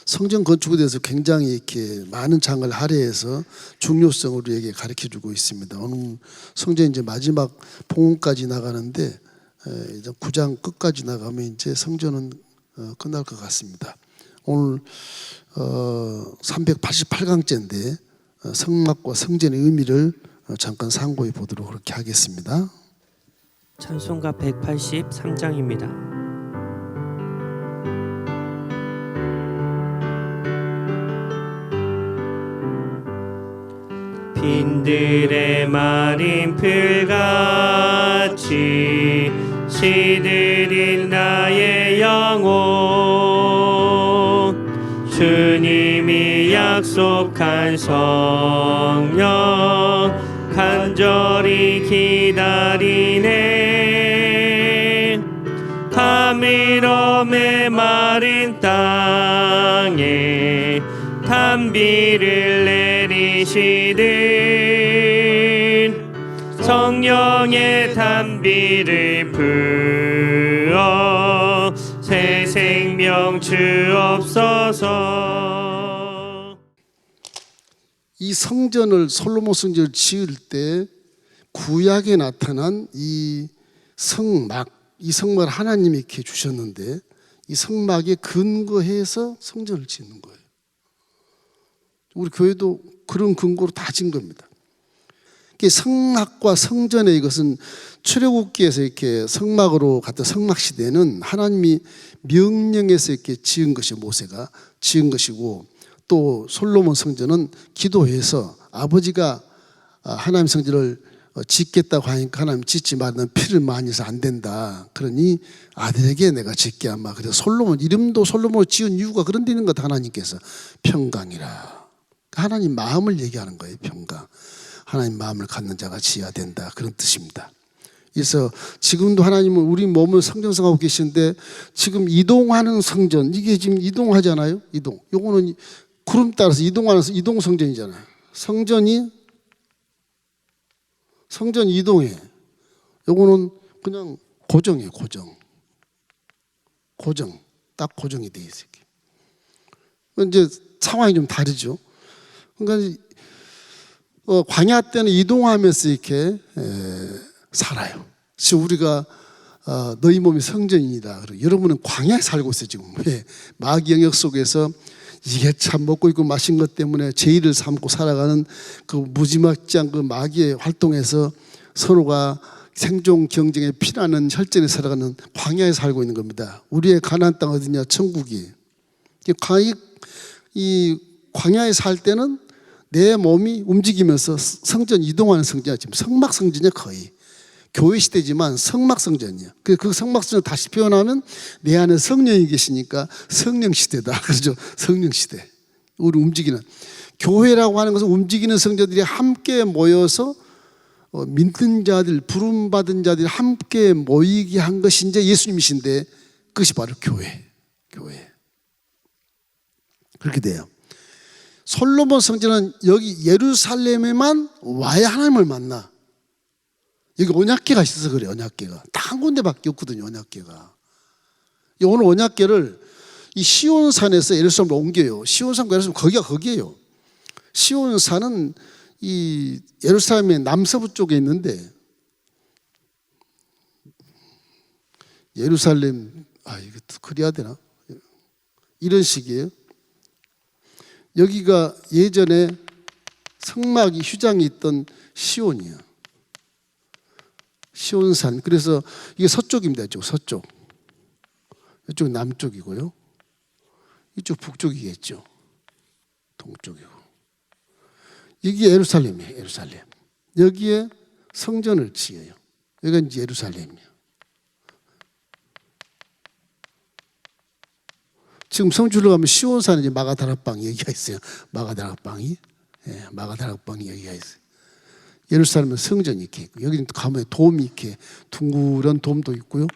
성전 건축에 대해서 굉장히 이렇게 많은 장을 할애해서 중요성을 우리에게 가르쳐주고 있습니다. 오늘 성전 이제 마지막 봉헌까지 나가는데 이제 9장 끝까지 나가면 이제 성전은 끝날 것 같습니다. 오늘 388강째인데 성막과 성전의 의미를 잠깐 상고해 보도록 그렇게 하겠습니다. 찬송가 183장입니다. 빈들에 마린 풀같이 시들인 나의 영혼, 주님이 약속한 성령 간절히 기다리네. 감미로움에 마린 땅에 단비를 내리시듯 성령의 단비를 부어 새 생명 주옵소서. 이 성전을 솔로몬 성전을 지을 때 구약에 나타난 이 성막, 이 성막을 하나님이 이렇게 주셨는데 이 성막에 근거해서 성전을 짓는 거예요. 우리 교회도 그런 근거로 다 지은 겁니다. 성막과 성전의 이것은 출애굽기에서 이렇게 성막으로 갔던 성막 시대는 하나님이 명령해서 이렇게 지은 것이 모세가 지은 것이고, 또 솔로몬 성전은 기도해서 아버지가 하나님 성전을 짓겠다고 하니까 하나님 짓지 마, 넌 피를 많이 해서 안 된다. 그러니 아들에게 내가 짓게 하마. 그래서 솔로몬 이름도 솔로몬을 지은 이유가 그런 데 있는 것, 하나님께서 평강이라. 하나님 마음을 얘기하는 거예요. 평강. 하나님 마음을 갖는 자가 지어야 된다, 그런 뜻입니다. 그래서 지금도 하나님은 우리 몸을 성전성하고 계시는데 지금 이동하는 성전, 이게 지금 이동하잖아요. 이동. 요거는 구름 따라서 이동하는 이동 성전이잖아요. 성전 이동해. 요거는 그냥 고정이에요. 고정. 딱 고정이 돼 있어요. 이제 상황이 좀 다르죠. 그러니까 광야 때는 이동하면서 이렇게 살아요. 지금 우리가 너희 몸이 성전이다. 여러분은 광야에 살고 있어요. 지금 왜? 마귀 영역 속에서 이게 참 먹고 있고 마신 것 때문에 죄의를 삼고 살아가는 그 무지막지한 그 마귀의 활동에서 서로가 생존 경쟁에 피나는 혈전에 살아가는 광야에 살고 있는 겁니다. 우리의 가나안 땅 어디냐? 천국이. 이 광야에 살 때는 내 몸이 움직이면서 성전 이동하는 성전이야. 지금 성막 성전이야. 거의 교회 시대지만 성막 성전이야. 그 성막 성전 다시 표현하면 내 안에 성령이 계시니까 성령 시대다. 그렇죠? 성령 시대. 우리 움직이는 교회라고 하는 것은 움직이는 성전들이 함께 모여서 믿는 자들, 부름 받은 자들이 함께 모이게 한 것이 이제 예수님이신데, 그것이 바로 교회. 그렇게 돼요. 솔로몬 성전은 여기 예루살렘에만 와야 하나님을 만나. 여기 언약궤가 있어서 그래. 언약궤가 딱 한 군데밖에 없거든요. 언약궤가. 오늘 언약궤를 이 시온산에서 예루살렘으로 옮겨요. 시온산과 예루살렘 거기예요. 시온산은 이 예루살렘의 남서부 쪽에 있는데, 예루살렘 이것도 그래야 되나? 이런 식이에요. 여기가 예전에 성막이 휴장이 있던 시온이에요. 시온산. 그래서 이게 서쪽입니다. 이쪽 서쪽. 이쪽 남쪽이고요. 이쪽 북쪽이겠죠. 동쪽이고. 이게 예루살렘이에요. 예루살렘. 여기에 성전을 지어요. 여기가 이제 예루살렘이에요. 지금 성주로 가면 시온산에 이제 마가다락방이 여기가 있어요. 마가다락방이 여기가 있어요. 예루살렘은 성전이 이렇게 있고, 여기는 가면 돔이 이렇게 둥그런 돔도 있고요.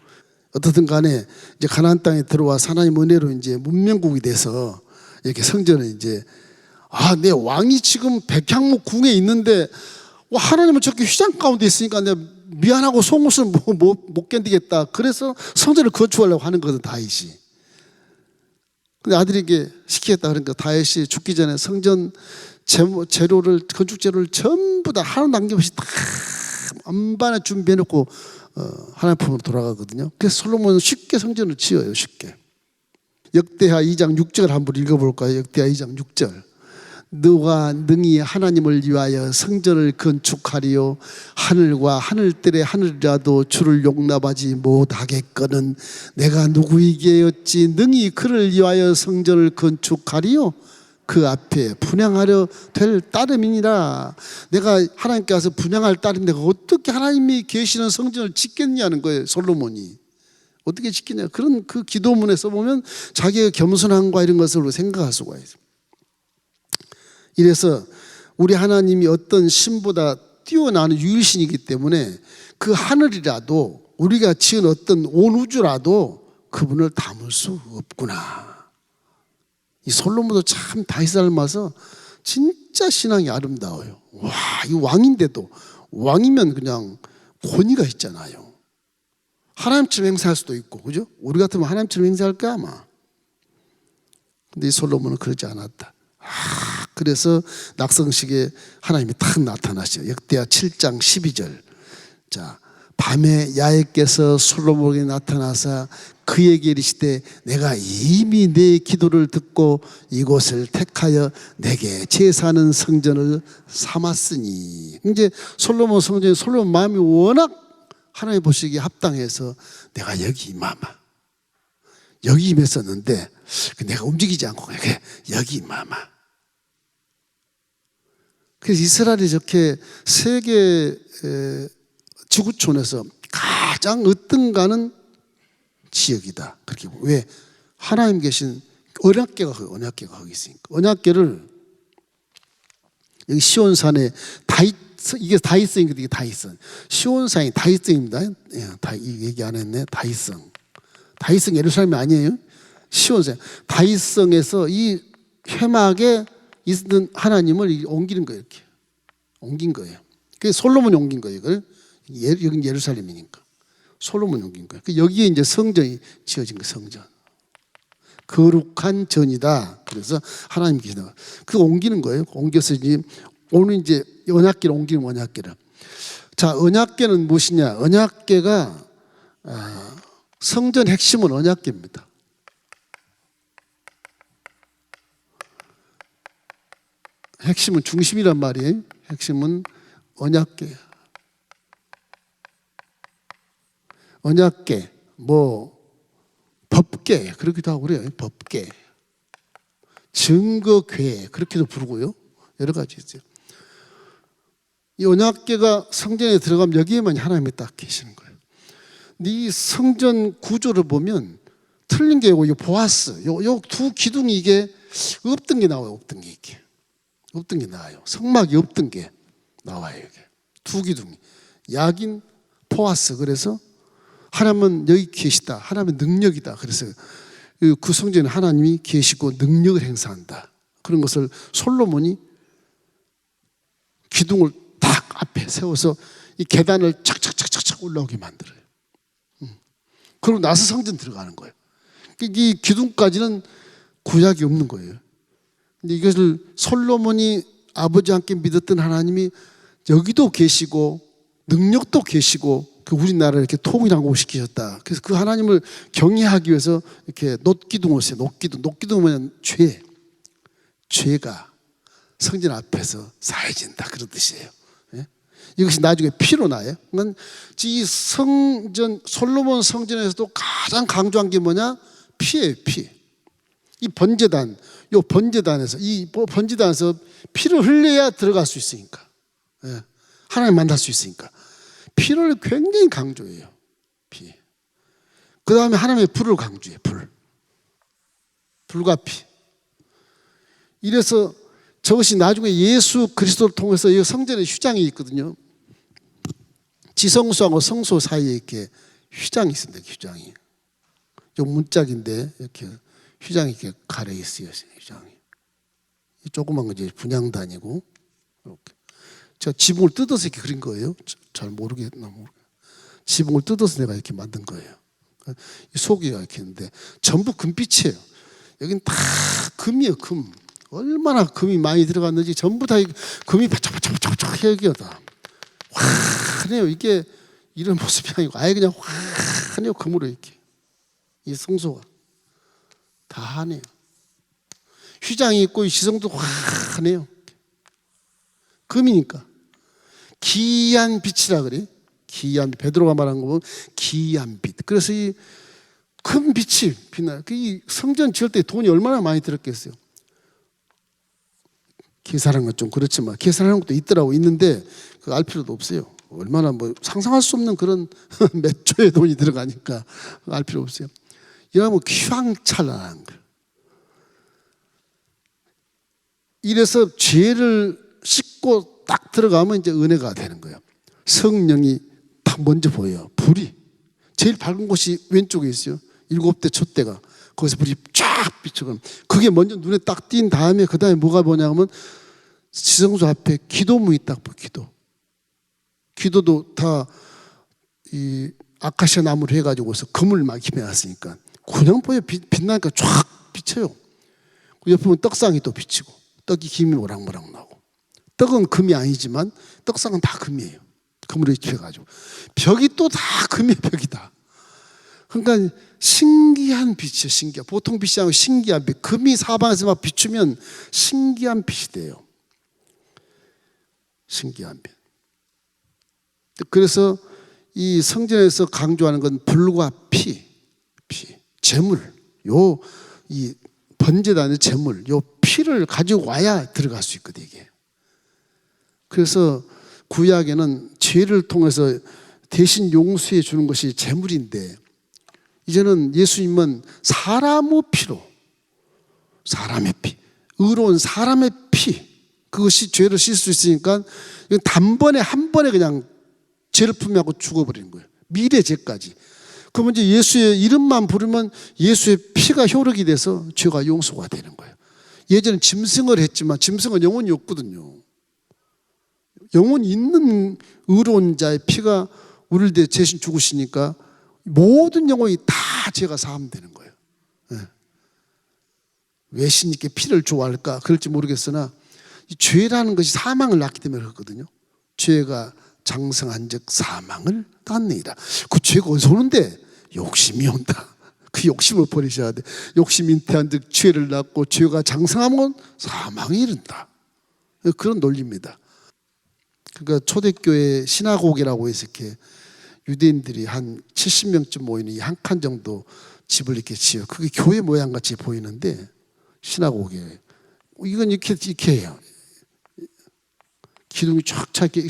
어떻든 간에 이제 가나안 땅에 들어와 하나님 은혜로 이제 문명국이 돼서 이렇게 성전을 이제 내 왕이 지금 백향목 궁에 있는데 하나님은 저렇게 휘장 가운데 있으니까 내가 미안하고 속옷을 못 견디겠다. 그래서 성전을 건축하려고 하는 거거든, 다윗이. 근데 아들에게 시키겠다 그러니까 다윗이 죽기 전에 성전 재료를 건축 재료를 전부 다 하나 남김없이 다 만반에 준비해놓고 하나님 품으로 돌아가거든요. 그래서 솔로몬은 쉽게 성전을 지어요. 쉽게. 역대하 2장 6절 한번 읽어볼까요? 역대하 2장 6절. 너가 능히 하나님을 위하여 성전을 건축하리요 하늘과 하늘들의 하늘이라도 주를 용납하지 못하겠거든 내가 누구에게 어찌 능히 그를 위하여 성전을 건축하리요 그 앞에 분향하려 될 따름이니라. 내가 하나님께 와서 분향할 따름인데 어떻게 하나님이 계시는 성전을 짓겠냐는 거예요. 솔로몬이 어떻게 짓겠냐. 그런 그 기도문에 써보면 자기의 겸손함과 이런 것을 생각할 수가 있어요. 이래서 우리 하나님이 어떤 신보다 뛰어나는 유일신이기 때문에 그 하늘이라도 우리가 지은 어떤 온 우주라도 그분을 담을 수 없구나. 이 솔로몬도 참 다윗 닮아서 진짜 신앙이 아름다워요. 와, 이 왕인데도 왕이면 그냥 권위가 있잖아요. 하나님처럼 행사할 수도 있고, 그죠? 우리 같으면 하나님처럼 행사할까 아마. 근데 이 솔로몬은 그러지 않았다. 그래서 낙성식에 하나님이 탁 나타나시죠. 역대하 7장 12절. 자, 밤에 야훼께서 솔로몬에게 나타나사 그에게 이르시되 내가 이미 내 기도를 듣고 이곳을 택하여 내게 제사하는 성전을 삼았으니. 이제 솔로몬 성전이 솔로몬 마음이 워낙 하나님 보시기에 합당해서 내가 여기 임하마. 여기 임했었는데 내가 움직이지 않고 그냥 여기 임하마. 그래서 이스라엘이 저렇게 세계 지구촌에서 가장 으뜸가는 지역이다. 그렇게 왜 하나님 계신 언약궤가 거기 있으니까. 언약궤를 여기 시온산에 이게 다윗성이거든요. 이게 다윗성. 시온산이 다윗성입니다. 이 얘기 안 했네. 다윗성. 다윗성 예루살렘이 아니에요. 시온산. 다윗성에서 이 회막에 있는 하나님을 옮기는 거예요. 이렇게 옮긴 거예요. 그게 솔로몬이 옮긴 거예요. 여긴 예루살렘이니까 솔로몬이 옮긴 거예요. 여기에 이제 성전이 지어진 거예요. 성전. 거룩한 전이다. 그래서 하나님 계시다. 그거 옮기는 거예요. 옮겨서 이제 오늘 이제 언약궤를 옮기는 언약궤를. 자, 언약궤는 무엇이냐? 언약궤가 성전 핵심은 언약궤입니다. 핵심은 중심이란 말이에요. 핵심은 언약궤. 언약궤, 법궤 그렇기도 하고 그래요. 법궤, 증거궤 그렇게도 부르고요. 여러 가지 있어요. 이 언약궤가 성전에 들어가면 여기에만 하나님이 딱 계시는 거예요. 근데 이 성전 구조를 보면 틀린 게 이거 보아스, 요 두 기둥이 이게 없던 게 나와요. 없던 게 이게. 없던 게 나와요. 성막이 없던 게 나와요. 이게 두 기둥이 야긴 포아스. 그래서 하나님은 여기 계시다. 하나님의 능력이다. 그래서 그 성전에 하나님이 계시고 능력을 행사한다. 그런 것을 솔로몬이 기둥을 딱 앞에 세워서 이 계단을 착착착착 올라오게 만들어요. 그리고 나서 성전 들어가는 거예요. 이 기둥까지는 구약이 없는 거예요. 근데 이것을 솔로몬이 아버지 함께 믿었던 하나님이 여기도 계시고 능력도 계시고 그 우리나라를 이렇게 통일하고 시키셨다. 그래서 그 하나님을 경외하기 위해서 이렇게 놋기둥을 써요. 놋기둥은 뭐냐면 죄가 성전 앞에서 사해진다. 그런 뜻이에요. 예? 이것이 나중에 피로 나요. 그러니까 이 성전, 솔로몬 성전에서도 가장 강조한 게 뭐냐? 피예요. 피. 이 번제단, 이 번제단에서 피를 흘려야 들어갈 수 있으니까. 예. 하나님 만날 수 있으니까. 피를 굉장히 강조해요. 피. 그 다음에 하나님의 불을 강조해요. 불과 피. 이래서 저것이 나중에 예수 그리스도를 통해서 이 성전에 휴장이 있거든요. 지성소하고 성소 사이에 이렇게 휴장이 있습니다. 휴장이. 이 문짝인데 이렇게 휴장이 이렇게 가려 있어요. 휴장이. 이 조그만 거 이제 분향단이고 이렇게. 제가 지붕을 뜯어서 이렇게 그린 거예요. 잘 모르겠나 지붕을 뜯어서 내가 이렇게 만든 거예요. 이 속이 이렇게 있는데 전부 금빛이에요. 여긴 다 금이에요, 금. 얼마나 금이 많이 들어갔는지 전부 다 금이 바짝바짝바짝 여기다 환해요. 이게 이런 모습이 아니고 아예 그냥 환해요. 금으로 이렇게. 이 성소가 다 환해요. 휘장이 있고 시성도 환해요. 금이니까. 기이한 빛이라 그래. 기이한, 베드로가 말한 거 보면 기이한 빛. 그래서 이 큰 빛이 빛나요. 이 성전 지을 때 돈이 얼마나 많이 들었겠어요. 계산하는 건 좀 그렇지만 계산하는 것도 있더라고. 있는데 그거 알 필요도 없어요. 얼마나 뭐 상상할 수 없는 그런 몇 조의 돈이 들어가니까 알 필요 없어요. 이러면 휘황찬란한 거예요. 이래서 죄를 씻고 딱 들어가면 이제 은혜가 되는 거예요. 성령이 딱 먼저 보여요. 불이 제일 밝은 곳이 왼쪽에 있어요. 7대 촛대가 거기서 불이 쫙 비추고 그게 먼저 눈에 딱 띈 다음에 그 다음에 뭐가 뭐냐면 지성소 앞에 기도문이 딱 보여. 기도도 다 이 아카시아 나무로 해가지고서 금을 막 힘해놨으니까 그냥 보여. 빛나니까 쫙 비쳐요. 그 옆에 보면 떡상이 또 비치고 떡이 김이 모락모락 나고 떡은 금이 아니지만 떡상은 다 금이에요. 금으로 입혀가지고 벽이 또 다 금의 벽이다. 그러니까 신기한 빛이에요. 신기한. 보통 빛이 아니고 신기한 빛. 금이 사방에서 막 비추면 신기한 빛이 돼요. 신기한 빛. 그래서 이 성전에서 강조하는 건 불과 피, 제물, 이 번제단의 제물, 요 피를 가지고 와야 들어갈 수 있거든요. 이게. 그래서 구약에는 죄를 통해서 대신 용서해 주는 것이 제물인데 이제는 예수님은 사람의 피로, 사람의 피, 의로운 사람의 피, 그것이 죄를 씻을 수 있으니까 단번에 한 번에 그냥 죄를 품하고 죽어버리는 거예요. 미래 죄까지. 그러면 이제 예수의 이름만 부르면 예수의 피가 효력이 돼서 죄가 용서가 되는 거예요. 예전에 짐승을 했지만 짐승은 영혼이 없거든요. 영혼이 있는 의로운 자의 피가 우리를 대해 대신 죽으시니까 모든 영혼이 다 죄가 사함되는 거예요. 네. 왜 신님께 피를 좋아할까? 그럴지 모르겠으나 이 죄라는 것이 사망을 낳기 때문에 그렇거든요. 죄가 장성한 즉 사망을 낳느니라. 그 죄가 어디서 오는데? 욕심이 온다. 그 욕심을 버리셔야 돼. 욕심 잉태한 즉 죄를 낳고 죄가 장성하면 사망이 이른다. 그런 논리입니다. 그러니까 초대교회 시나고기라고 해서 이렇게 유대인들이 한 70명쯤 모이는 이 한 칸 정도 집을 이렇게 지어요. 그게 교회 모양 같이 보이는데 시나고기. 이건 이렇게 해요. 기둥이 쫙 차게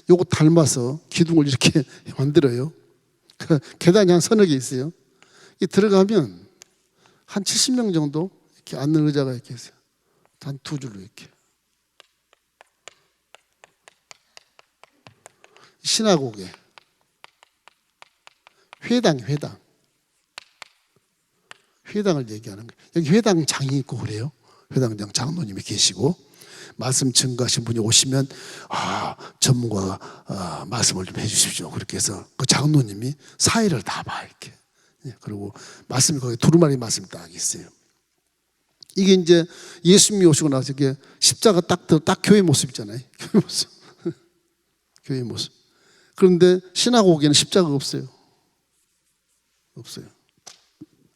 요거 닮아서 기둥을 이렇게 만들어요. 계단이 한 서너 개 있어요. 이 들어가면 한 70명 정도 이렇게 앉는 의자가 이렇게 있어요. 한 두 줄로 이렇게. 시나고게 회당을 얘기하는 거예요. 여기 회당장이 있고 그래요. 회당장 장로님이 계시고 말씀 증거하신 분이 오시면 전문가가 말씀을 좀 해주십시오. 그렇게 해서 그 장로님이 사회를 다 봐 이렇게. 그리고 말씀이 거기 두루마리 말씀이 딱 있어요. 이게 이제 예수님이 오시고 나서 이게 십자가 딱 교회 모습이잖아요. 교회 모습. 교회 모습. 그런데 시나고기에는 십자가가 없어요.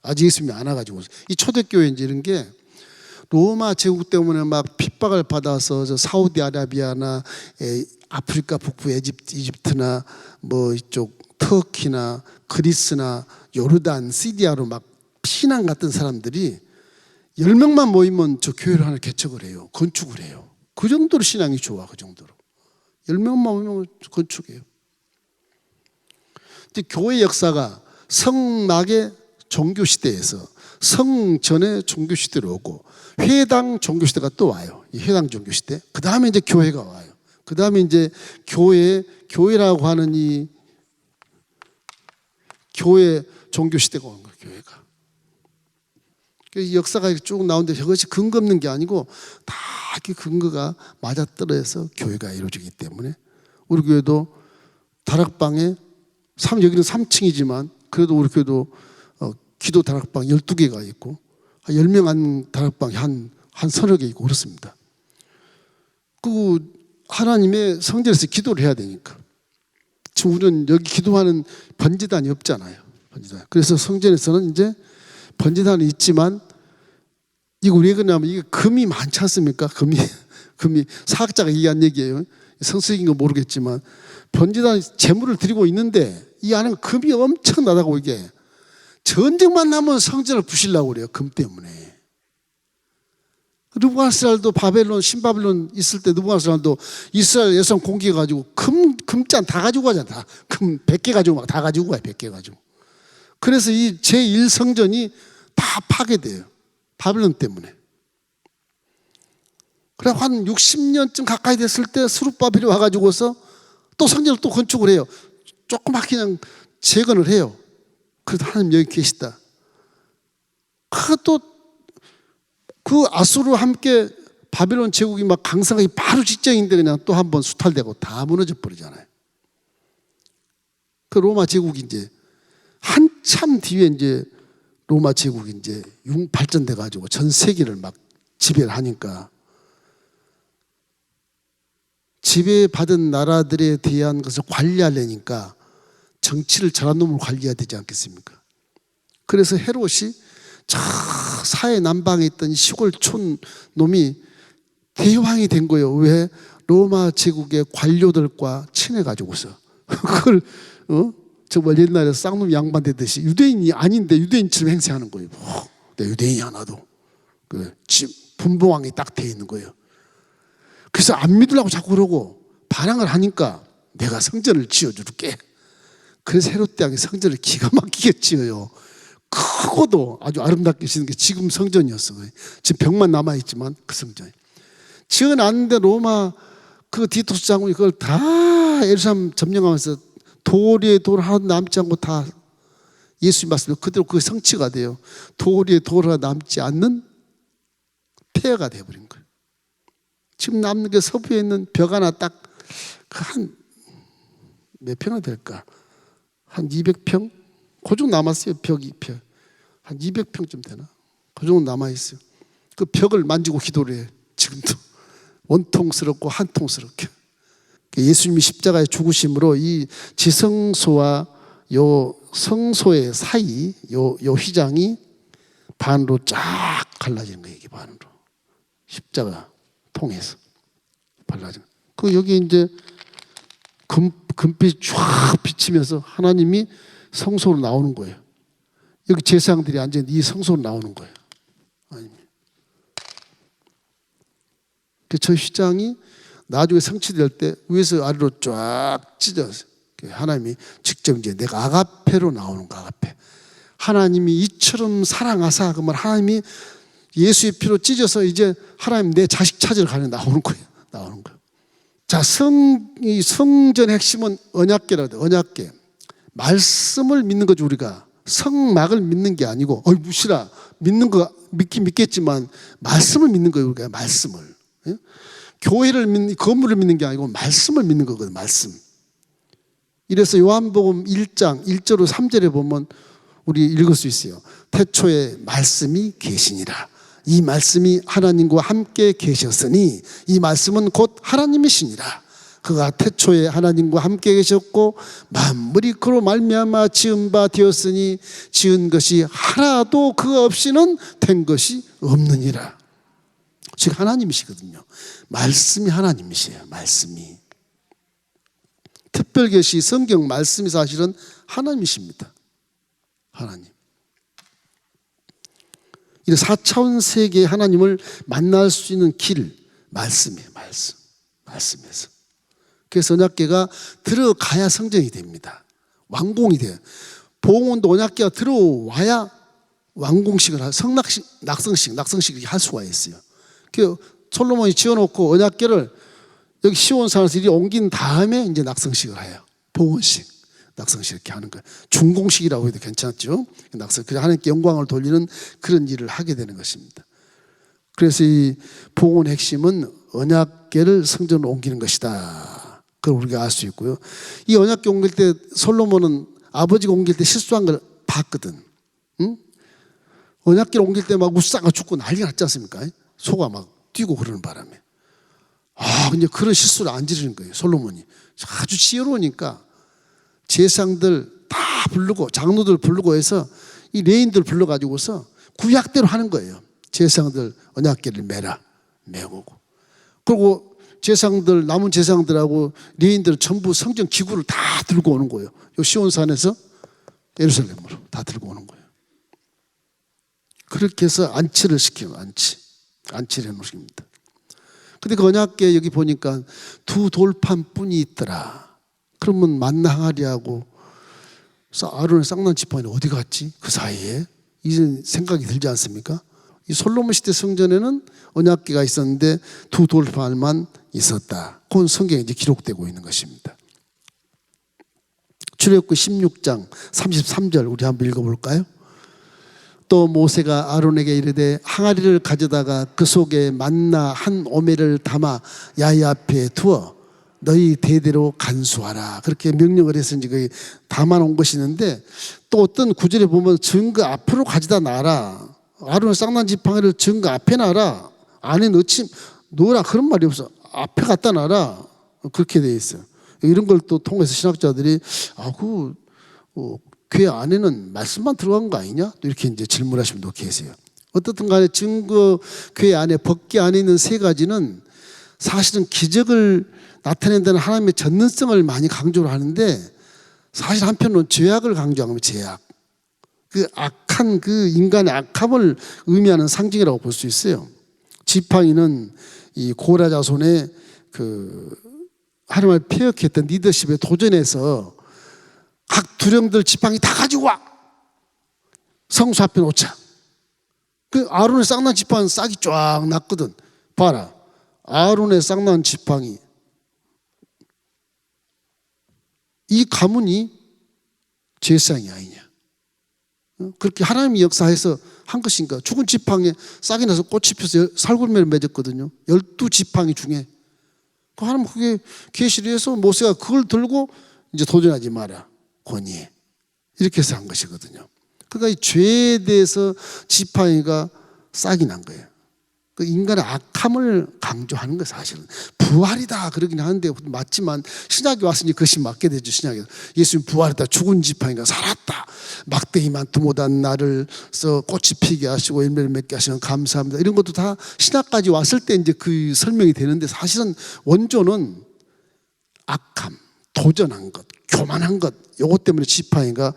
아직 예수님이 안 와가지고. 이 초대교회 이제 이런 게 로마 제국 때문에 막 핍박을 받아서 저 사우디아라비아나 아프리카 북부 이집트나 뭐 이쪽 터키나 그리스나 요르단, 시리아로 막 피난 갔던 사람들이 10명만 모이면 저 교회를 하나 개척을 해요. 건축을 해요. 그 정도로 신앙이 좋아. 그 정도로 10명만 모이면 건축해요. 근데 교회 역사가 성막의 종교 시대에서 성전의 종교 시대로 오고 회당 종교 시대가 또 와요. 이 회당 종교 시대. 그 다음에 이제 교회가 와요. 그 다음에 이제 교회라고 하는 이 교회 종교 시대가 온 거예요. 교회가. 이 역사가 쭉 나오는데 그것이 근거 없는 게 아니고 다 이렇게 근거가 맞아떨어져서 교회가 이루어지기 때문에 우리 교회도 다락방에 여기는 3층이지만 그래도 우리 교회도 기도 다락방 12개가 있고 10명 한 다락방에 한 서너 개 있고 그렇습니다. 그 하나님의 성전에서 기도를 해야 되니까. 지금 우리는 여기 기도하는 번제단이 없잖아요. 번제단. 그래서 성전에서는 이제 번제단이 있지만 이거 왜 그러냐면 이게 금이 많지 않습니까? 금이 사학자가 얘기한 얘기예요. 성수익인 거 모르겠지만 번제단 제물을 드리고 있는데 이 안에 금이 엄청나다고 이게 전쟁만 나면 성전을 부시려고 그래요. 금 때문에. 느부갓네살도 바벨론 신바벨론 있을 때 느부갓네살도 이스라엘 여성 공격해가지고 금잔 다 가지고 가잖아. 금 100개 가지고 막 다 가지고 가요. 100개 가지고. 그래서 이 제1성전이 다 파괴돼요. 바벨론 때문에. 그래 한 60년쯤 가까이 됐을 때 스룹바벨이 와가지고서 또 성전을 또 건축을 해요. 조그맣게 그냥 재건을 해요. 그래도 하나님 여기 계시다. 그 아수르와 함께 바벨론 제국이 막 강성하기 바로 직전인데 그냥 또 한 번 수탈되고 다 무너져 버리잖아요. 그 로마 제국이 이제 한참 뒤에 이제 로마 제국이 이제 발전돼 가지고 전 세계를 막 지배를 하니까 지배받은 나라들에 대한 것을 관리하려니까 정치를 잘한 놈을 관리해야 되지 않겠습니까? 그래서 헤롯이 저 사해 남방에 있던 시골촌 놈이 대왕이 된 거예요. 왜? 로마 제국의 관료들과 친해가지고서 그걸 정말 옛날에 쌍놈 양반 되듯이 유대인이 아닌데 유대인처럼 행세하는 거예요. 내 유대인이야 나도. 분봉왕이 딱 돼 있는 거예요. 그래서 안 믿으려고 자꾸 그러고 반항을 하니까 내가 성전을 지어줄게. 그래서 헤롯 대왕이 성전을 기가 막히게 지어요. 크고도 아주 아름답게 지은 게 지금 성전이었어. 지금 벽만 남아있지만 그 성전이. 지어놨는데 로마 그 디토스 장군이 그걸 다 예루살렘 점령하면서 돌 위에 돌 하나 남지 않고 다 예수님 말씀대로 그대로 그게 성취가 돼요. 돌 위에 돌 하나 남지 않는 폐허가 돼버린 거예요. 지금 남는 게 서부에 있는 벽 하나 딱 한 몇 평이 될까? 한 200평? 그 정도 남았어요. 벽이 한 200평쯤 되나? 그 정도 남아있어요. 그 벽을 만지고 기도를 해요. 지금도 원통스럽고 한통스럽게. 예수님이 십자가에 죽으심으로 이 지성소와 요 성소의 사이 요 휘장이 반으로 쫙 갈라지는 거예요. 이게 반으로. 십자가 통해서 발라진. 그 여기 이제 금빛이 쫙 비치면서 하나님이 성소로 나오는 거예요. 여기 제사장들이 앉아있는데 이 성소로 나오는 거예요. 저 휘장이 나중에 성취될 때 위에서 아래로 쫙 찢어서 하나님이 직접 이제 내가 아가페로 나오는 거 아가페. 하나님이 이처럼 사랑하사 그러면 하나님이 예수의 피로 찢어서 이제 하나님 내 자식 찾으러 가는 나오는 거예요. 나오는 거예요. 자, 이 성전의 핵심은 언약궤라고 해요. 언약궤. 말씀을 믿는 거죠, 우리가. 성막을 믿는 게 아니고, 무시라. 믿는 거, 믿긴 믿겠지만, 말씀을 믿는 거예요, 우리가. 말씀을. 예? 건물을 믿는 게 아니고, 말씀을 믿는 거거든요, 말씀. 이래서 요한복음 1장 1절로 3절에 보면, 우리 읽을 수 있어요. 태초에 말씀이 계시니라. 이 말씀이 하나님과 함께 계셨으니 이 말씀은 곧 하나님이시니라. 그가 태초에 하나님과 함께 계셨고 만물이 그로 말미암아 지은 바 되었으니 지은 것이 하나도 그 없이는 된 것이 없느니라. 즉 하나님이시거든요. 말씀이 하나님이시에요. 말씀이. 특별계시 성경 말씀이 사실은 하나님이십니다. 하나님. 이 4차원 세계의 하나님을 만날 수 있는 길, 말씀이에요. 말씀에서. 그래서 언약궤가 들어가야 성전이 됩니다. 완공이 돼요. 봉헌도 언약궤가 들어와야 완공식을 낙성식 할 수가 있어요. 그 솔로몬이 지어놓고 언약궤를 여기 시온산에서 이리 옮긴 다음에 이제 낙성식을 해요. 봉헌식. 낙성식 이렇게 하는 거예요. 중공식이라고 해도 괜찮죠. 낙성, 그냥 하나님께 영광을 돌리는 그런 일을 하게 되는 것입니다. 그래서 이 봉헌의 핵심은 언약궤를 성전으로 옮기는 것이다. 그걸 우리가 알 수 있고요. 이 언약궤 옮길 때 솔로몬은 아버지가 옮길 때 실수한 걸 봤거든. 응? 언약궤를 옮길 때 막 우사가 죽고 난리 났지 않습니까? 소가 막 뛰고 그러는 바람에. 이제 그런 실수를 안 지르는 거예요, 솔로몬이. 아주 지혜로우니까 제사장들 다 부르고 장로들 부르고 해서 이 레인들 불러가지고서 구약대로 하는 거예요. 제사장들 언약궤를 메고. 그리고 제사장들, 남은 제사장들하고 레인들 전부 성전 기구를 다 들고 오는 거예요. 요 시온산에서 예루살렘으로 다 들고 오는 거예요. 그렇게 해서 안치를 시키는 안치를 해놓으십니다. 근데 그 언약궤 여기 보니까 2 돌판뿐이 있더라. 그러면 만나 항아리하고 아론의 쌍난 지팡이는 어디 갔지? 그 사이에 이런 생각이 들지 않습니까? 이 솔로몬 시대 성전에는 언약궤가 있었는데 2 돌판만 있었다. 그건 성경에 이제 기록되고 있는 것입니다. 출애굽기 16장 33절 우리 한번 읽어볼까요? 또 모세가 아론에게 이르되 항아리를 가져다가 그 속에 만나 한 오멜을 담아 야훼 앞에 두어 너희 대대로 간수하라. 그렇게 명령을 해서 이제 거기 담아놓은 것이 있는데 또 어떤 구절에 보면 증거 앞으로 가져다 놔라. 아론의 쌍난 지팡이를 증거 앞에 놔라. 안에 넣어라. 그런 말이 없어. 앞에 갖다 놔라. 그렇게 되어 있어요. 이런 걸 또 통해서 신학자들이 궤 안에는 말씀만 들어간 거 아니냐? 이렇게 이제 질문하시는 분도 계세요. 어떻든 간에 증거 궤 안에 법궤 안에 있는 3가지는 사실은 기적을 나타낸다는 하나님의 전능성을 많이 강조를 하는데 사실 한편으로는 죄악을 강조하는 죄악. 그 악한 그 인간의 악함을 의미하는 상징이라고 볼 수 있어요. 지팡이는 이 고라 자손의 그 하나님을 폐역했던 리더십에 도전해서 각 두령들 지팡이 다 가지고 와. 성수 앞에 놓자. 그 아론의 쌍난 지팡이는 싹이 쫙 났거든. 봐라. 아론의 쌍난 지팡이. 이 가문이 제사장이 아니냐. 그렇게 하나님이 역사해서 한 것인가. 죽은 지팡이에 싹이 나서 꽃이 펴서 살굴매를 맺었거든요. 12지팡이 중에. 그 하나님 그게 계시를 해서 모세가 그걸 들고 이제 도전하지 마라. 권위에. 이렇게 해서 한 것이거든요. 그러니까 이 죄에 대해서 지팡이가 싹이 난 거예요. 그 인간의 악함을 강조하는 거예요, 사실은. 부활이다 그러긴 하는데 맞지만 신약에 왔으니 그것이 맞게 되죠. 신약에서 예수님 부활이다. 죽은 지팡이가 살았다. 막대기만 두모단 나를 써 꽃이 피게 하시고 열매를 맺게 하시는 감사합니다. 이런 것도 다 신약까지 왔을 때 이제 그 설명이 되는데 사실은 원조는 악함, 도전한 것, 교만한 것, 요것 때문에 지팡이가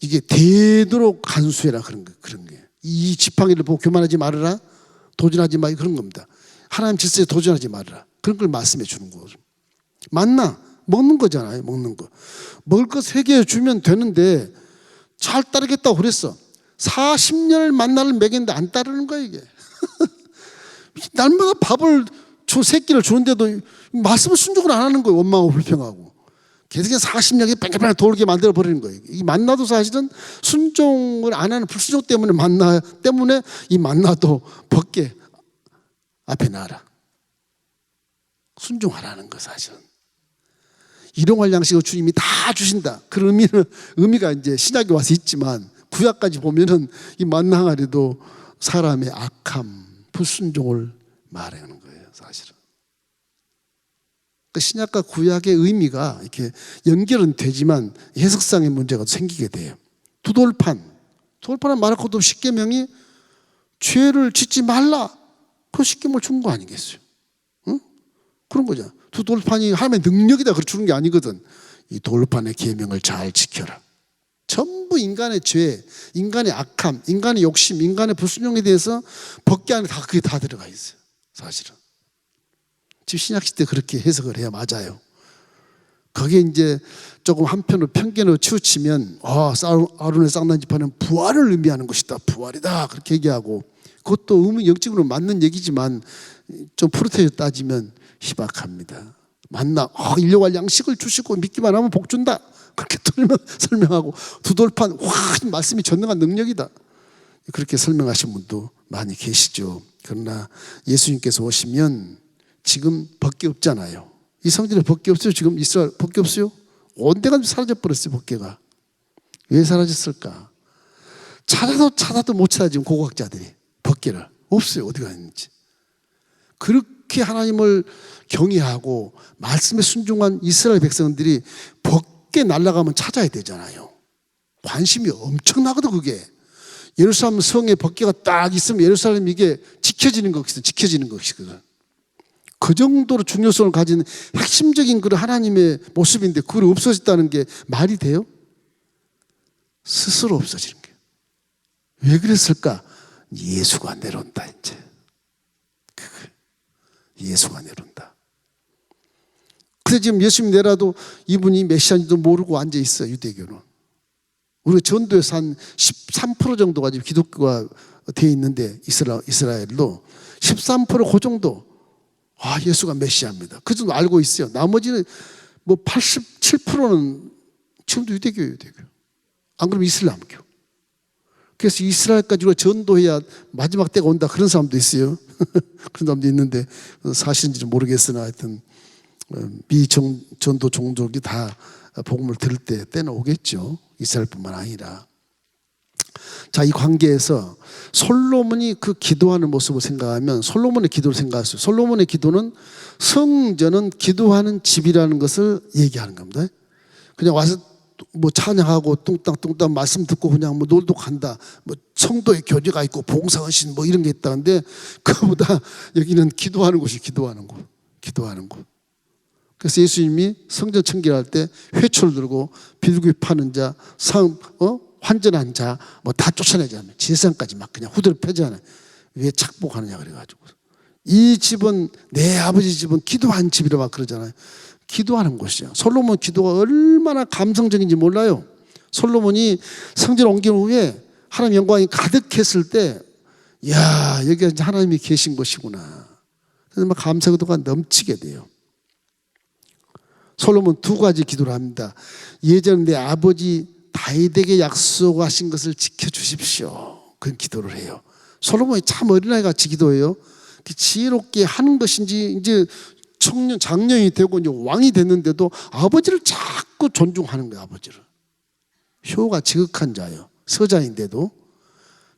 이게 되도록 간수해라 그런 거예요. 이 지팡이를 보고 교만하지 말아라. 도전하지 마 그런 겁니다. 하나님 질서에 도전하지 말아라. 그런 걸 말씀해 주는 거죠. 만나 먹는 거잖아요. 먹는 거. 먹을 것 3개 주면 되는데 잘 따르겠다고 그랬어. 40년을 만나를 먹였는데 안 따르는 거야 이게. 날마다 밥을 3끼를 주는데도 말씀을 순종을 안 하는 거예요. 원망하고 불평하고. 계속해서 40년이 뺑글뺑글 돌게 만들어 버리는 거예요. 이 만나도 사실은 순종을 안 하는 불순종 때문에 만나 때문에 이 만나도 벗게 앞에 놔라. 순종하라는 거 사실은. 일용할 양식을 주님이 다 주신다. 그런 의미가 이제 신약에 와서 있지만 구약까지 보면은 이 만나 항아리도 사람의 악함, 불순종을 말하는 거예요, 사실은. 그 신약과 구약의 의미가 이렇게 연결은 되지만 해석상의 문제가 생기게 돼요. 2 돌판은 말할 것도 없이 10계명이 죄를 짓지 말라. 그 10계명을 준 거 아니겠어요? 응? 그런 거죠. 2 돌판이 하나님의 능력이다 그렇게 주는 게 아니거든. 이 돌판의 계명을 잘 지켜라. 전부 인간의 죄, 인간의 악함, 인간의 욕심, 인간의 불순종에 대해서 법궤 안에 그게 다 들어가 있어요. 사실은. 지금 신약시대 그렇게 해석을 해야 맞아요. 거기에 이제 조금 한편으로 편견으로 치우치면 아론의 쌍난 지팡이는 부활을 의미하는 것이다. 부활이다. 그렇게 얘기하고 그것도 영적으로 맞는 얘기지만 좀 프로테이로 따지면 희박합니다. 만나 일용할 양식을 주시고 믿기만 하면 복 준다. 그렇게 설명하고 2 돌판 말씀이 전능한 능력이다. 그렇게 설명하신 분도 많이 계시죠. 그러나 예수님께서 오시면 지금 법궤 없잖아요. 이 성전에 법궤 없어요. 지금 이스라엘 법궤 없어요. 온 데가 사라져 버렸어요. 법궤가. 왜 사라졌을까? 찾아도 못 찾아 지금 고고학자들이 법궤를 없어요. 어디가 있는지. 그렇게 하나님을 경외하고 말씀에 순종한 이스라엘 백성들이 법궤 날아가면 찾아야 되잖아요. 관심이 엄청나거든 그게. 예루살렘 성에 법궤가 딱 있으면 예루살렘 이게 지켜지는 것이거든. 그 정도로 중요성을 가진 핵심적인 그런 하나님의 모습인데 그걸 없어졌다는 게 말이 돼요? 스스로 없어지는 거예요. 왜 그랬을까? 예수가 내려온다 이제. 예수가 내려온다. 그래서 지금 예수님 내려도 이분이 메시아인지도 모르고 앉아 있어요. 유대교는. 우리가 전도에서 한 13% 정도가 지금 기독교가 되어 있는데 이스라엘도 13% 그 정도 예수가 메시아입니다. 그 정도 알고 있어요. 나머지는 뭐 87%는 지금도 유대교예요. 유대교. 안 그러면 이슬람교. 그래서 이스라엘까지 우리가 전도해야 마지막 때가 온다 그런 사람도 있어요. 그런 사람도 있는데 사실인지는 모르겠으나 하여튼 미전도 종족이 다 복음을 들을 때는 오겠죠. 이스라엘뿐만 아니라. 자, 이 관계에서 솔로몬이 그 기도하는 모습을 생각하면 솔로몬의 기도를 생각하세요. 솔로몬의 기도는 성전은 기도하는 집이라는 것을 얘기하는 겁니다. 그냥 와서 뭐 찬양하고 뚱땅 말씀 듣고 그냥 뭐 놀도 간다. 뭐 성도의 교제가 있고 봉사헌신 뭐 이런 게 있다는데 그보다 여기는 기도하는 곳이 기도하는 곳. 그래서 예수님이 성전 청결할 때 회초를 들고 비둘기 파는 자, 환전한 자 뭐 다 쫓아내잖아요. 제사장까지 막 그냥 후드를 펴잖아요. 왜 착복하느냐 그래가지고. 이 집은 내 아버지 집은 기도한 집이라 막 그러잖아요. 기도하는 곳이죠. 솔로몬 기도가 얼마나 감성적인지 몰라요. 솔로몬이 성전 옮긴 후에 하나님 영광이 가득했을 때 야 여기가 이제 하나님이 계신 곳이구나. 그래서 막 감사기도가 넘치게 돼요. 솔로몬 두 가지 기도를 합니다. 예전 내 아버지 다윗에게 약속하신 것을 지켜주십시오. 그런 기도를 해요. 솔로몬이 참 어린아이 같이 기도해요. 지혜롭게 하는 것인지 이제 장년이 되고 이제 왕이 됐는데도 아버지를 자꾸 존중하는 거예요. 아버지를. 효가 지극한 자예요. 서자인데도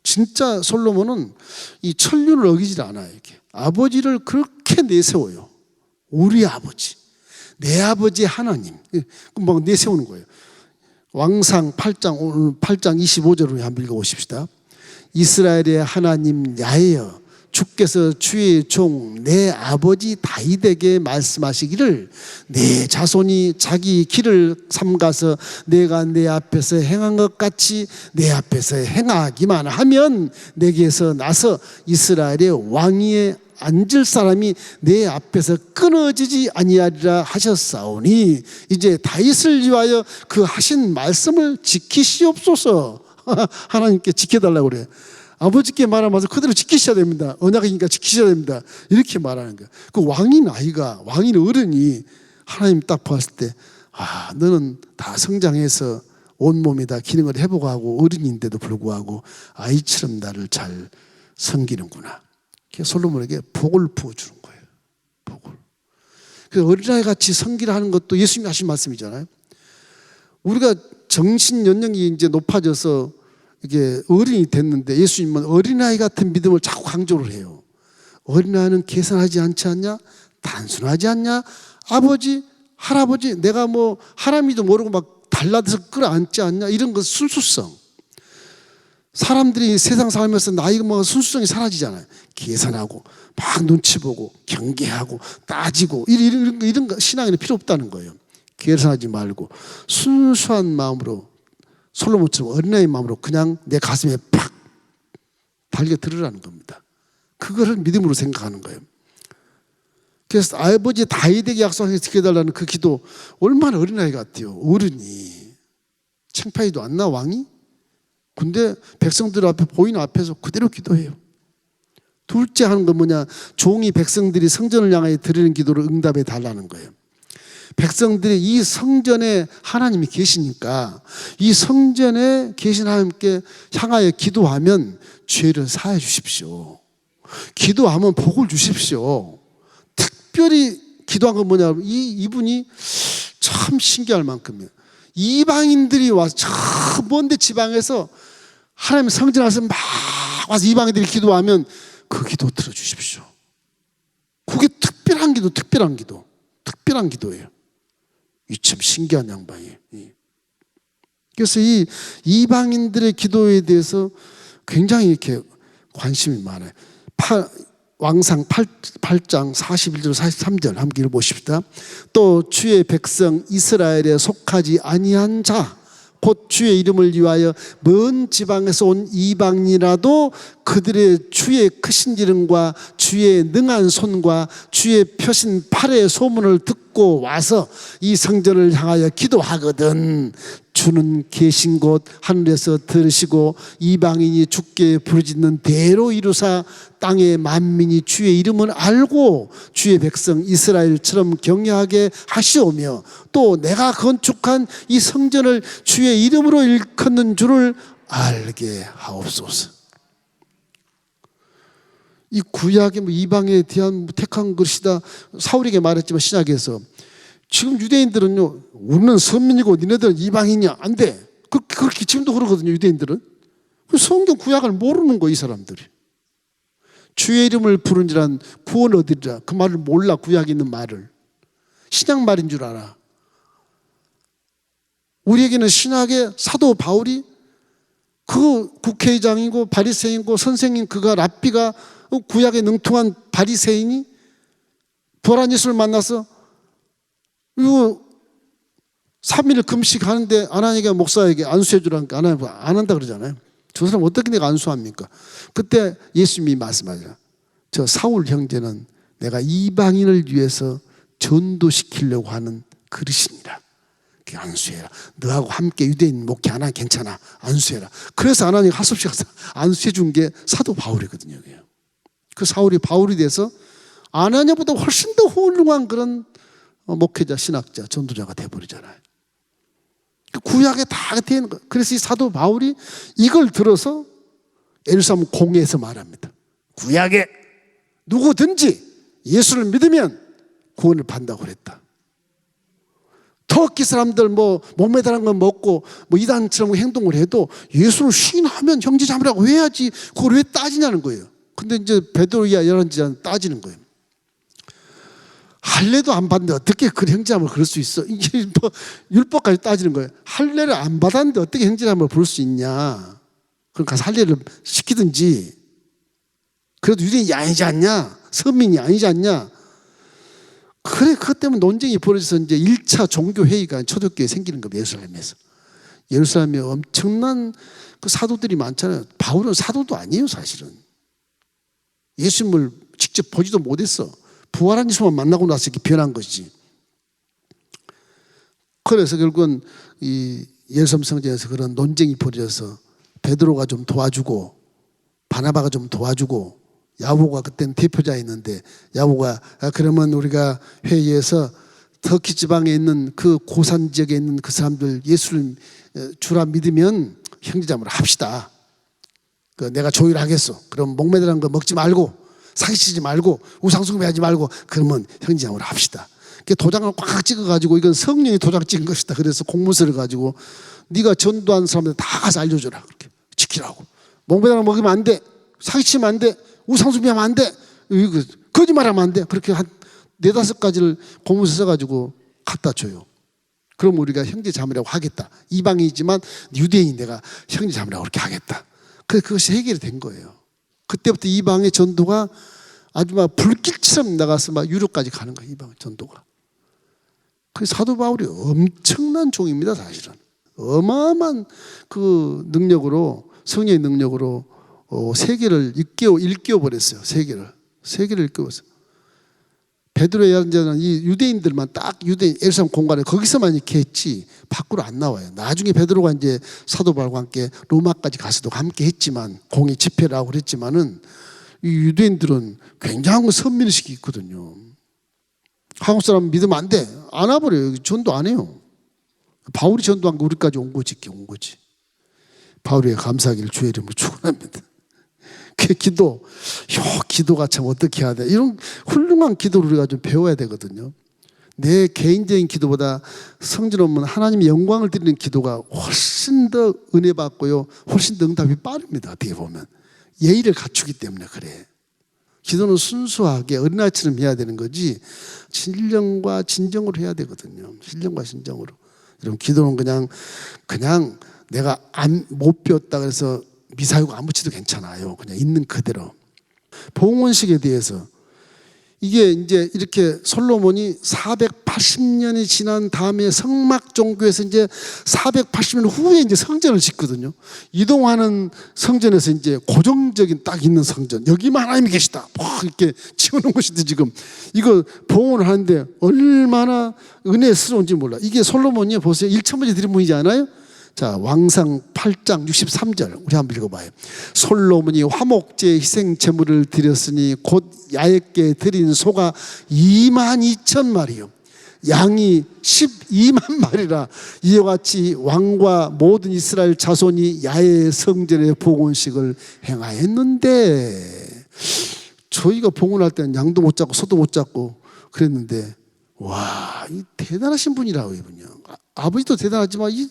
진짜 솔로몬은 이 천륜을 어기질 않아요. 이렇게. 아버지를 그렇게 내세워요. 우리 아버지. 내 아버지 하나님. 막 내세우는 거예요. 왕상 8장, 오늘 8장 25절을 한번 읽어보십시다. 이스라엘의 하나님 야훼여 주께서 주의 종 내 아버지 다윗에게 말씀하시기를 내 자손이 자기 길을 삼가서 내가 내 앞에서 행한 것 같이 내 앞에서 행하기만 하면 내게서 나서 이스라엘의 왕위에 앉을 사람이 내 앞에서 끊어지지 아니하리라 하셨사오니 이제 다윗을 위하여 그 하신 말씀을 지키시옵소서. 하나님께 지켜달라고 그래요. 아버지께 말하면서 그대로 지키셔야 됩니다. 언약이니까 지키셔야 됩니다. 이렇게 말하는 거예요. 그 왕인 아이가, 왕인 어른이 하나님 딱 봤을 때 너는 다 성장해서 온몸이 다 기능을 회복하고 어른인데도 불구하고 아이처럼 나를 잘 섬기는구나. 솔로몬에게 복을 부어주는 거예요. 복을. 그래서 어린아이 같이 섬기라 하는 것도 예수님이 하신 말씀이잖아요. 우리가 정신 연령이 이제 높아져서 이게 어른이 됐는데 예수님은 어린아이 같은 믿음을 자꾸 강조를 해요. 어린아이는 계산하지 않지 않냐? 단순하지 않냐? 아버지, 할아버지, 내가 뭐 하나님도 모르고 막 달라져서 끌어안지 않냐? 이런 거 순수성. 사람들이 세상 살면서 나이가 먹어 순수성이 사라지잖아요. 계산하고 막 눈치 보고 경계하고 따지고 이런 거 신앙에는 필요 없다는 거예요. 계산하지 말고 순수한 마음으로 솔로몬처럼 어린아이 마음으로 그냥 내 가슴에 팍 달겨 들으라는 겁니다. 그거를 믿음으로 생각하는 거예요. 그래서 아버지 다윗에게 약속하게 지켜달라는 그 기도 얼마나 어린아이 같아요. 어른이 창피하지도 않나 왕이? 근데 백성들 앞에 보이는 앞에서 그대로 기도해요. 둘째 하는 건 뭐냐? 종이 백성들이 성전을 향하여 드리는 기도를 응답해 달라는 거예요. 백성들이 이 성전에 하나님이 계시니까 이 성전에 계신 하나님께 향하여 기도하면 죄를 사해 주십시오. 기도하면 복을 주십시오. 특별히 기도한 건 뭐냐? 이분이 참 신기할 만큼이에요. 이방인들이 와서 저 먼데 지방에서 하나님 성전 앞에서 막 와서 이방인들이 기도하면 그 기도 들어주십시오. 그게 특별한 기도예요. 이 참 신기한 양반이에요. 그래서 이 이방인들의 기도에 대해서 굉장히 이렇게 관심이 많아요. 왕상 8장 41절 43절 함께 읽어보십시다. 또 주의 백성 이스라엘에 속하지 아니한 자 곧 주의 이름을 위하여 먼 지방에서 온 이방인이라도 그들의 주의 크신 이름과 주의 능한 손과 주의 펴신 팔의 소문을 듣고 와서 이 성전을 향하여 기도하거든 주는 계신 곳 하늘에서 들으시고 이방인이 주께 부르짖는 대로 이루사 땅의 만민이 주의 이름을 알고 주의 백성 이스라엘처럼 경외하게 하시오며 또 내가 건축한 이 성전을 주의 이름으로 일컫는 줄을 알게 하옵소서. 이 구약의 이방에 대한 택한 것이다 사울에게 말했지만 신약에서 지금 유대인들은요 우리는 선민이고 니네들은 이방인이야 안 돼. 그렇게 지금도 그러거든요. 유대인들은 성경 구약을 모르는 거예요. 이 사람들이 주의 이름을 부른지란 구원 얻으리라 그 말을 몰라. 구약에 있는 말을 신약 말인 줄 알아. 우리에게는 신약의 사도 바울이 그 국회의장이고 바리새인이고 선생님 그가 랍비가 구약에 능통한 바리새인이 부활한 예수를 만나서 이거 3일 금식하는데 아나니가 목사에게 안수해 주라니까 아나니가 안 한다 그러잖아요. 저 사람 어떻게 내가 안수합니까? 그때 예수님이 말씀하죠. 저 사울 형제는 내가 이방인을 위해서 전도시키려고 하는 그릇이니라. 안수해라. 너하고 함께 유대인 목회 안 하면 괜찮아. 안수해라. 그래서 아나니가 할 수 없이 가서 안수해 준 게 사도 바울이거든요. 그 사울이 바울이 돼서 아나니보다 훨씬 더 훌륭한 그런 목회자, 신학자, 전도자가 돼버리잖아요. 구약에 다 되는 거예요. 그래서 이 사도 바울이 이걸 들어서 예루살렘 공회에서 말합니다. 구약에 누구든지 예수를 믿으면 구원을 받는다고 그랬다. 터키 사람들 목매달은 거 먹고 이단처럼 행동을 해도 예수를 시인하면 형제자매라고 해야지 그걸 왜 따지냐는 거예요. 근데 이제 베드로야 열한지자는 따지는 거예요. 할례도 안 받는데 어떻게 그 형제자매를 그럴 수 있어? 이게 율법까지 따지는 거예요. 할례를 안 받았는데 어떻게 형제자매를 부를 수 있냐? 그럼 가서 할례를 시키든지. 그래도 유대인이 아니지 않냐? 서민이 아니지 않냐? 그래, 그것 때문에 논쟁이 벌어져서 이제 1차 종교회의가 초대교회에 생기는 겁니다. 예루살렘에서. 예루살렘에 엄청난 그 사도들이 많잖아요. 바울은 사도도 아니에요, 사실은. 예수님을 직접 보지도 못했어. 부활한 예수만 만나고 나서 이렇게 변한 것이지. 그래서 결국은 이 예루살렘 성전에서 그런 논쟁이 벌어져서 베드로가 좀 도와주고 바나바가 좀 도와주고 야고보가 그때는 대표자였는데 야고보가 그러면 우리가 회의에서 터키 지방에 있는 그 고산 지역에 있는 그 사람들 예수를 주라 믿으면 형제자매로 합시다. 내가 조율하겠어. 그럼 목매달은 거 먹지 말고 사기치지 말고 우상숭배하지 말고 그러면 형제자매로 합시다. 도장을 꽉 찍어가지고 이건 성령이 도장 찍은 것이다. 그래서 공문서를 가지고 네가 전도한 사람들 다 가서 알려줘라. 그렇게 지키라고. 목매달은 먹으면 안 돼. 사기치면 안 돼. 우상숭배하면 안 돼. 거짓말하면 안 돼. 그렇게 한 4-5가지를 공문서 써가지고 갖다 줘요. 그럼 우리가 형제자매라고 하겠다. 이방이지만 유대인이 내가 형제자매라고 그렇게 하겠다. 그래서 그것이 해결이 된 거예요. 그때부터 이방의 전도가 아주 막 불길처럼 나가서 막 유럽까지 가는 거예요. 이방의 전도가. 그 사도 바울이 엄청난 종입니다. 사실은. 어마어마한 그 능력으로 성령의 능력으로 세계를 일깨워 버렸어요. 세계를 일깨웠어요. 베드로의 열한자는 이 유대인들만 딱 유대인 예루살렘 공간에 거기서만 이렇게 했지 밖으로 안 나와요. 나중에 베드로가 이제 사도 바울과 함께 로마까지 가서도 함께 했지만 공의 집회를 하고 그랬지만은 이 유대인들은 굉장한 선민의식이 있거든요. 한국 사람 믿으면 안 돼. 안 와버려요. 전도 안 해요. 바울이 전도한 거 우리까지 온 거지. 바울에게 감사하기를 주의 이름으로 축원합니다. 그 기도가 참 어떻게 해야 돼? 이런 훌륭한 기도를 우리가 좀 배워야 되거든요. 내 개인적인 기도보다 성전 오면 하나님의 영광을 드리는 기도가 훨씬 더 은혜 받고요, 훨씬 더 응답이 빠릅니다. 어떻게 보면 예의를 갖추기 때문에 그래. 기도는 순수하게 어린아이처럼 해야 되는 거지 신령과 진정으로 해야 되거든요. 신령과 진정으로. 여러분 기도는 그냥 내가 못 배웠다 그래서 미사여구 안 붙여도 괜찮아요. 그냥 있는 그대로. 봉헌식에 대해서 이게 이제 이렇게 솔로몬이 480년이 지난 다음에 성막 종교에서 이제 480년 후에 이제 성전을 짓거든요. 이동하는 성전에서 이제 고정적인 딱 있는 성전, 여기만 하나님이 계시다, 이렇게 치우는 것인데 지금 이거 봉헌을 하는데 얼마나 은혜스러운지 몰라. 이게 솔로몬이 보세요, 1,000번째 드린 분이지 않아요? 자, 왕상 8장 63절 우리 한번 읽어봐요. 솔로몬이 화목제 희생 제물을 드렸으니 곧 야훼께 드린 소가 22,000마리요 양이 12만 마리라. 이와 같이 왕과 모든 이스라엘 자손이 야훼 성전의 봉헌식을 행하였는데, 저희가 봉헌할 때는 양도 못 잡고 소도 못 잡고 그랬는데, 와, 이 대단하신 분이라고. 이분이요. 아버지도 대단하지만 이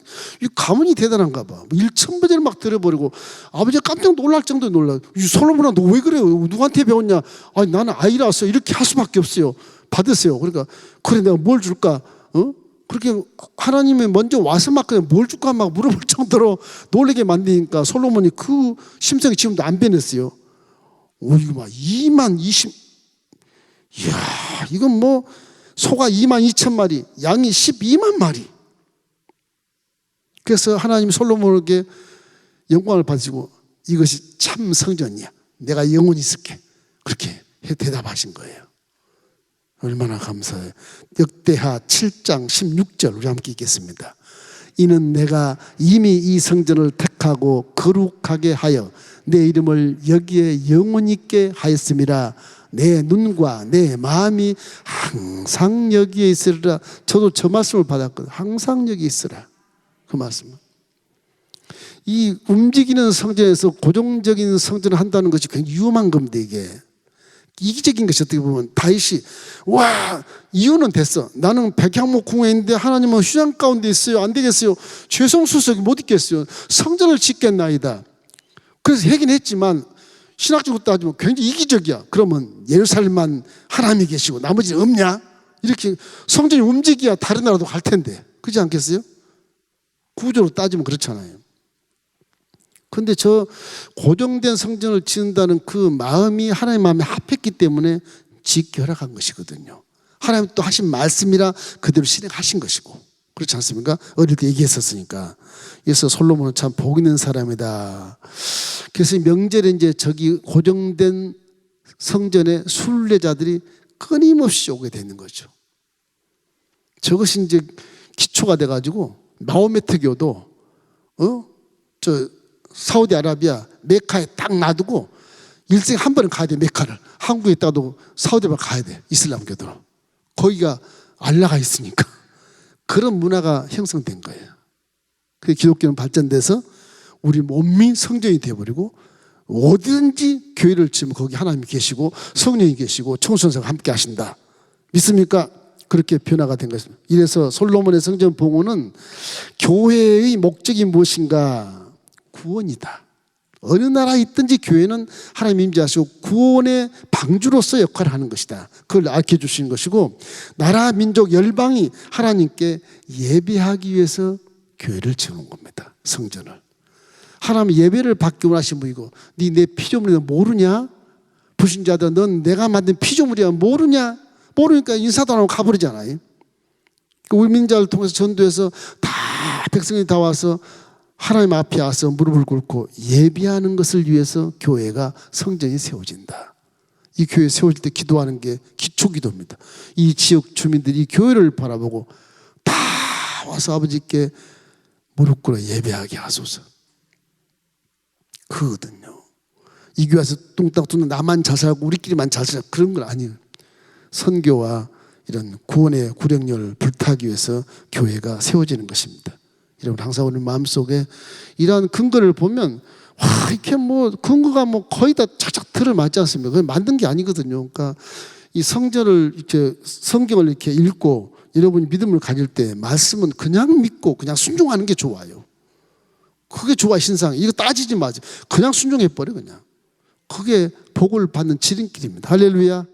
가문이 대단한가 봐. 1,000번째를 막 들어버리고 아버지가 깜짝 놀랄 정도로 놀라. 솔로몬아, 너 왜 그래요? 누구한테 배웠냐? 아니, 나는 아이라서 이렇게 할 수밖에 없어요. 받으세요. 그러니까 그래, 내가 뭘 줄까? 그렇게 하나님이 먼저 와서 막 그냥 뭘 줄까 막 물어볼 정도로 놀라게 만드니까 솔로몬이 그 심성이 지금도 안 변했어요. 이거 막 20, 이야, 이건 뭐 소가 22,000마리, 양이 12만 마리. 그래서 하나님 솔로몬에게 영광을 받으시고 이것이 참 성전이야, 내가 영원히 있을게, 그렇게 대답하신 거예요. 얼마나 감사해요. 역대하 7장 16절 우리 함께 읽겠습니다. 이는 내가 이미 이 성전을 택하고 거룩하게 하여 내 이름을 여기에 영원히 있게 하였음이라. 내 눈과 내 마음이 항상 여기에 있으리라. 저도 저 말씀을 받았거든요. 항상 여기 있으라. 그 말씀은. 이 움직이는 성전에서 고정적인 성전을 한다는 것이 굉장히 위험한 겁니다. 이게 이기적인 것이 어떻게 보면 다윗이 와, 이유는 됐어. 나는 백향목 궁에 있는데 하나님은 휴장 가운데 있어요. 안 되겠어요. 죄송수석이 못 있겠어요. 성전을 짓겠나이다. 그래서 하긴 했지만 신학적으로 따지면 굉장히 이기적이야. 그러면 예루살렘만 하나님이 계시고 나머지는 없냐? 이렇게 성전이 움직여야 다른 나라도 갈 텐데, 그렇지 않겠어요? 구조로 따지면 그렇잖아요. 그런데 저 고정된 성전을 짓는다는 그 마음이 하나님의 마음에 합했기 때문에 짓기 허락한 것이거든요. 하나님 또 하신 말씀이라 그대로 실행하신 것이고, 그렇지 않습니까? 어릴 때 얘기했었으니까. 그래서 솔로몬은 참 복 있는 사람이다. 그래서 명절에 이제 저기 고정된 성전에 순례자들이 끊임없이 오게 되는 거죠. 저것이 이제 기초가 돼가지고 마호메트교도 저 사우디아라비아 메카에 딱 놔두고 일생에 한 번은 가야 돼. 메카를 한국에 있다가도 사우디아라비아 가야 돼. 이슬람교도 거기가 알라가 있으니까 그런 문화가 형성된 거예요. 그 기독교는 발전돼서 우리 몸이 성전이 되어버리고 어디든지 교회를 지으면 거기 하나님이 계시고 성령이 계시고 청소년사가 함께 하신다. 믿습니까? 그렇게 변화가 된 것입니다. 이래서 솔로몬의 성전 봉헌은 교회의 목적이 무엇인가? 구원이다. 어느 나라에 있든지 교회는 하나님 임재하시고 구원의 방주로서 역할을 하는 것이다. 그걸 알게 해주시는 것이고, 나라 민족 열방이 하나님께 예배하기 위해서 교회를 지어놓은 겁니다. 성전을. 하나님 예배를 받기 원하신 분이고, 네 내 피조물이 모르냐? 불신자들 넌 내가 만든 피조물이야 모르냐? 모르니까 인사도 안 하고 가버리잖아요. 우리 민자를 통해서 전도해서 다 백성이 다 와서 하나님 앞에 와서 무릎을 꿇고 예배하는 것을 위해서 교회가 성전이 세워진다. 이 교회 세워질 때 기도하는 게 기초기도입니다. 이 지역 주민들이 이 교회를 바라보고 다 와서 아버지께 무릎 꿇어 예배하게 하소서. 그거든요. 이 교회 와서 뚱땅 뚱땅 나만 잘 살고 우리끼리만 잘 살고 그런 건 아니에요. 선교와 이런 구원의 구령열을 불타기 위해서 교회가 세워지는 것입니다. 여러분 항상 우리 마음속에 이러한 근거를 보면 와, 이렇게 뭐 근거가 뭐 거의 다 착착 들어맞지 않습니까? 그건 만든 게 아니거든요. 그러니까 이 성전을 이렇게 성경을 이렇게 읽고 여러분이 믿음을 가질 때 말씀은 그냥 믿고 그냥 순종하는 게 좋아요. 그게 좋아. 신상 이거 따지지 마세요. 그냥 순종해버려. 그냥 그게 복을 받는 지름길입니다. 할렐루야.